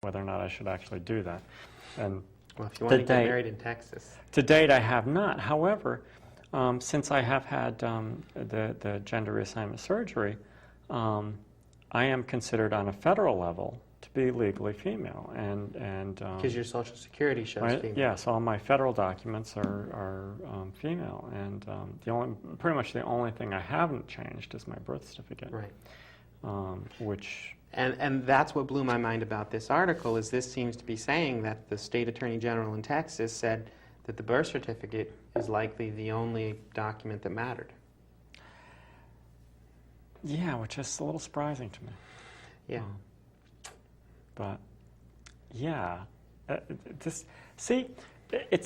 whether or not I should actually do that. And Well, if you want to get married in Texas. to date, I have not. However, since I have had the gender reassignment surgery, I am considered on a federal level to be legally female, and Because your Social Security shows female. yes, all my federal documents are female, and pretty much the only thing I haven't changed is my birth certificate. Right. Which. And that's what blew my mind about this article, is this seems to be saying that the state attorney general in Texas said that the birth certificate is likely the only document that mattered. Yeah, which is a little surprising to me. Yeah. But yeah, it's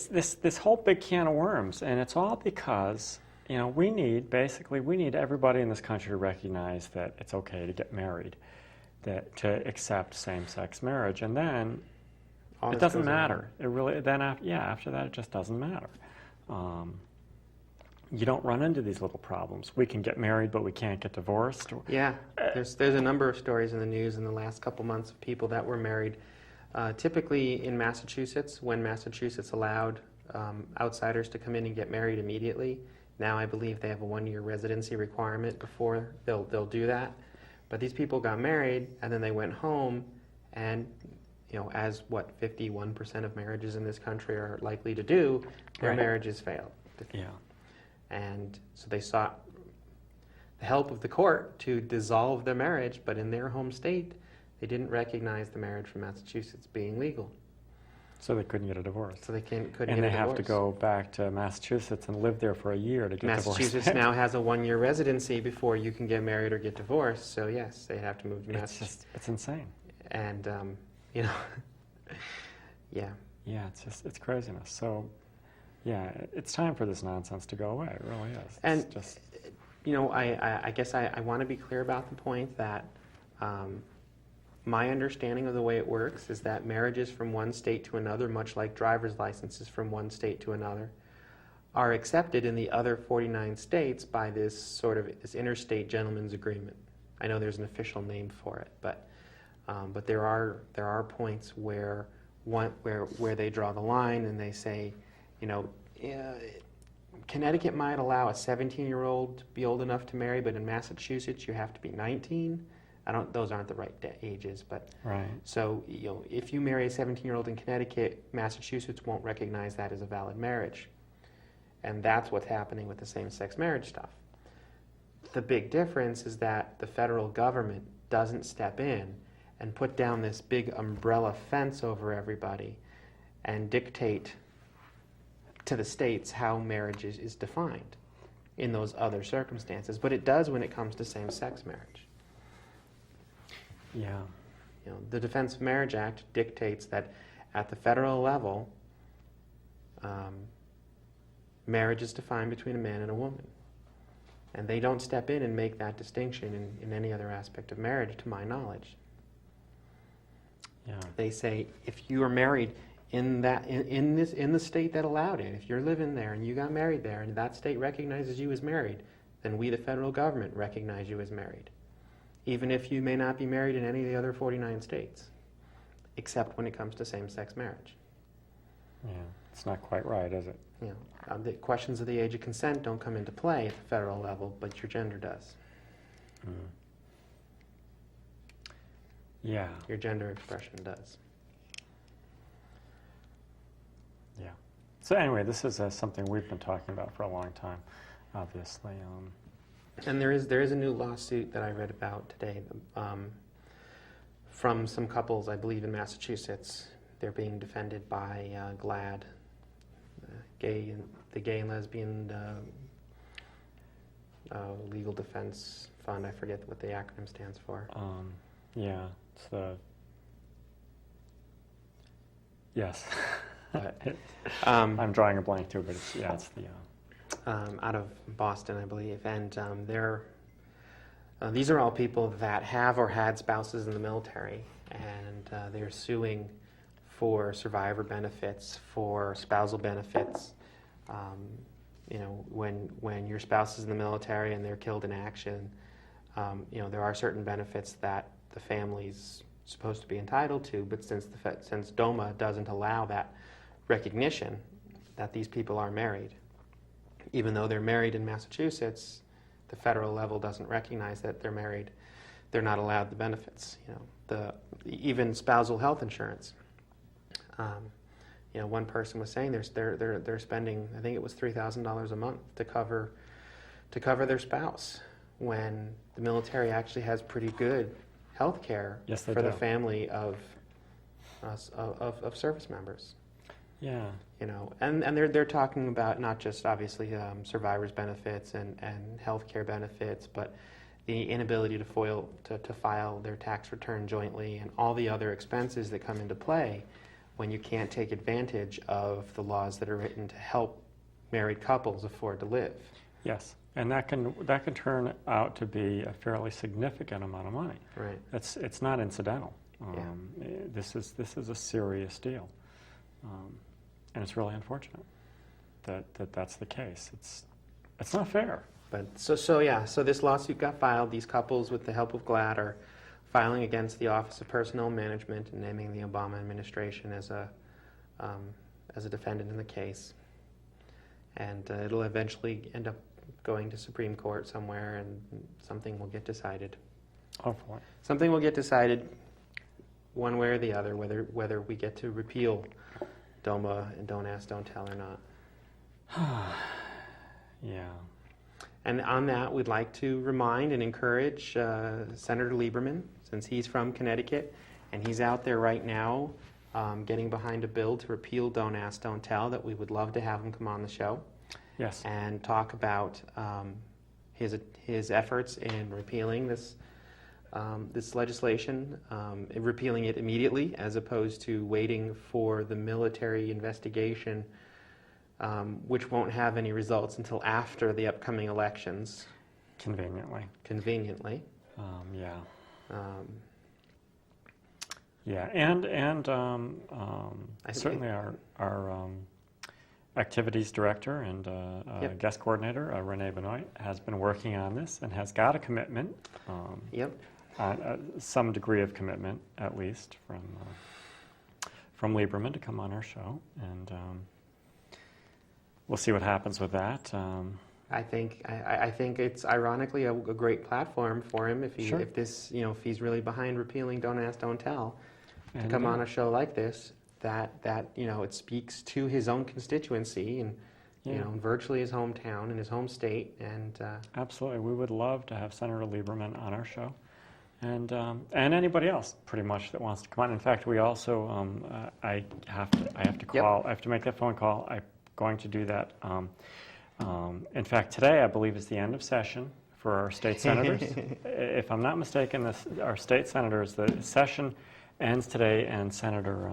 this whole big can of worms, and it's all because we need everybody in this country to recognize that it's okay to get married, to accept same-sex marriage, and then it doesn't matter. It really after that it just doesn't matter. You don't run into these little problems. We can get married, but we can't get divorced. Yeah, there's a number of stories in the news in the last couple months of people that were married, typically in Massachusetts, when Massachusetts allowed outsiders to come in and get married immediately. Now I believe they have a 1-year residency requirement before they'll do that. But these people got married, and then they went home, and as 51% of marriages in this country are likely to do, their marriages failed. Yeah. And so they sought the help of the court to dissolve their marriage, but in their home state, they didn't recognize the marriage from Massachusetts being legal. So they couldn't get a divorce. So they couldn't get a divorce. And they have to go back to Massachusetts and live there for a year to get divorced. Massachusetts now has a 1-year residency before you can get married or get divorced. So yes, they have to move to Massachusetts. It's insane. And yeah. Yeah, it's craziness. So. Yeah, it's time for this nonsense to go away. It really is. And I guess I want to be clear about the point that my understanding of the way it works is that marriages from one state to another, much like driver's licenses from one state to another, are accepted in the other 49 states by this interstate gentleman's agreement. I know there's an official name for it, but there are points where they draw the line and they say, Connecticut might allow a 17-year-old to be old enough to marry, but in Massachusetts you have to be 19. Those aren't the right ages, but right. So if you marry a 17-year-old in Connecticut, Massachusetts won't recognize that as a valid marriage, and that's what's happening with the same-sex marriage stuff. The big difference is that the federal government doesn't step in and put down this big umbrella fence over everybody and dictate to the states how marriage is defined in those other circumstances, but it does when it comes to same-sex marriage. Yeah. The Defense of Marriage Act dictates that at the federal level, marriage is defined between a man and a woman. And they don't step in and make that distinction in any other aspect of marriage, to my knowledge. Yeah. They say if you are married in the state that allowed it, if you're living there and you got married there and that state recognizes you as married, then we, the federal government, recognize you as married, even if you may not be married in any of the other 49 states, except when it comes to same-sex marriage. Yeah, it's not quite right, is it? The questions of the age of consent don't come into play at the federal level, but your gender does. Mm. Yeah. Your gender expression does. Yeah. So anyway, this is something we've been talking about for a long time, obviously. And there is a new lawsuit that I read about today from some couples, I believe, in Massachusetts. They're being defended by GLAAD, the Gay and Lesbian Legal Defense Fund. I forget what the acronym stands for. Yeah, it's the... Yes. I'm drawing a blank too, but it's the... out of Boston, I believe, and these are all people that have or had spouses in the military, and they're suing for survivor benefits, for spousal benefits. When your spouse is in the military and they're killed in action, there are certain benefits that the families supposed to be entitled to, but since DOMA doesn't allow that recognition that these people are married, even though they're married in Massachusetts, the federal level doesn't recognize that they're married. They're not allowed the benefits. Even spousal health insurance. One person was saying they're spending, I think it was $3,000 a month to cover their spouse, when the military actually has pretty good health care for the family of service members. Yeah. And they're talking about not just obviously survivors benefits and health care benefits, but the inability to file their tax return jointly and all the other expenses that come into play when you can't take advantage of the laws that are written to help married couples afford to live. Yes, and that can turn out to be a fairly significant amount of money. Right. It's not incidental. This is a serious deal, and it's really unfortunate that that's the case. It's not fair. But so this lawsuit got filed. These couples, with the help of GLAAD, are filing against the Office of Personnel Management and naming the Obama administration as a defendant in the case. And it'll eventually end up going to Supreme Court somewhere, and something will get decided. Hopefully. Something will get decided one way or the other, whether we get to repeal DOMA and Don't Ask, Don't Tell or not. Yeah. And on that, we'd like to remind and encourage Senator Lieberman, since he's from Connecticut, and he's out there right now getting behind a bill to repeal Don't Ask, Don't Tell, that we would love to have him come on the show. Yes. And talk about his efforts in repealing this legislation, repealing it immediately, as opposed to waiting for the military investigation, which won't have any results until after the upcoming elections. Conveniently. Yeah. Yeah, and certainly our activities director and guest coordinator, Renee Benoit, has been working on this and has got a commitment, some degree of commitment, at least, from Lieberman to come on our show, and we'll see what happens with that. I think it's ironically a great platform for him if Sure. if he's really behind repealing Don't Ask, Don't Tell, to come on a show like this. That it speaks to his own constituency and virtually his hometown and his home state, and absolutely, we would love to have Senator Lieberman on our show, and anybody else pretty much that wants to come on. In fact, we also I have to call. Yep. I have to make that phone call. I'm going to do that. In fact, today I believe is the end of session for our state senators. If I'm not mistaken, our state senators, the session ends today, and Senator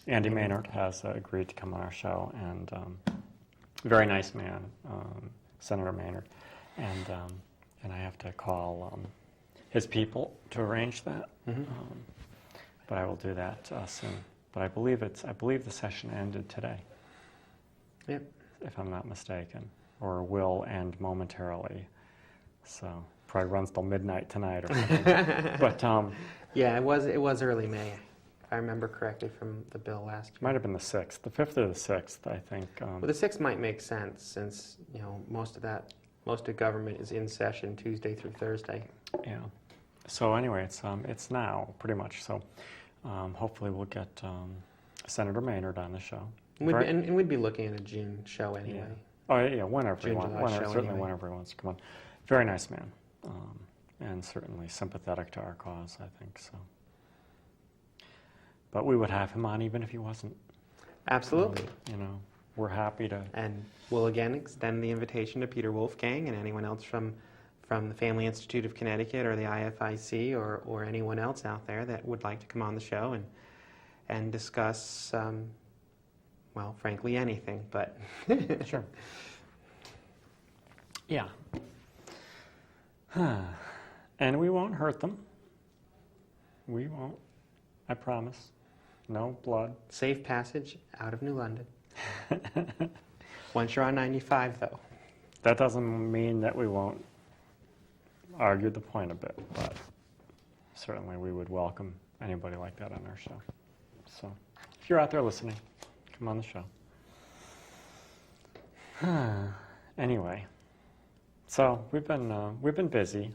Andy Maynard has agreed to come on our show, and very nice man, Senator Maynard, and I have to call his people to arrange that, but I will do that soon. But I believe the session ended today. Yep. If I'm not mistaken, or will end momentarily. So probably runs till midnight tonight or something. But yeah, it was early May, if I remember correctly from the bill last year. Might have been the 6th, the 5th or the 6th, I think. Well, the 6th might make sense, since most of government is in session Tuesday through Thursday. Yeah. So anyway, it's now pretty much. So hopefully we'll get Senator Maynard on the show. And we'd be looking at a June show anyway. Yeah. Oh yeah, whenever he wants. Certainly anyway. Whenever he wants to come on. Very nice man, and certainly sympathetic to our cause, I think so. But we would have him on even if he wasn't. Absolutely. We're happy to. And we'll again extend the invitation to Peter Wolfgang and anyone else from the Family Institute of Connecticut or the IFIC or anyone else out there that would like to come on the show and discuss. Well, frankly, anything, but... Sure. Yeah. And we won't hurt them. We won't. I promise. No blood. Safe passage out of New London. Once you're on 95, though. That doesn't mean that we won't argue the point a bit, but certainly we would welcome anybody like that on our show. So if you're out there listening, come on the show. Anyway, so we've been busy.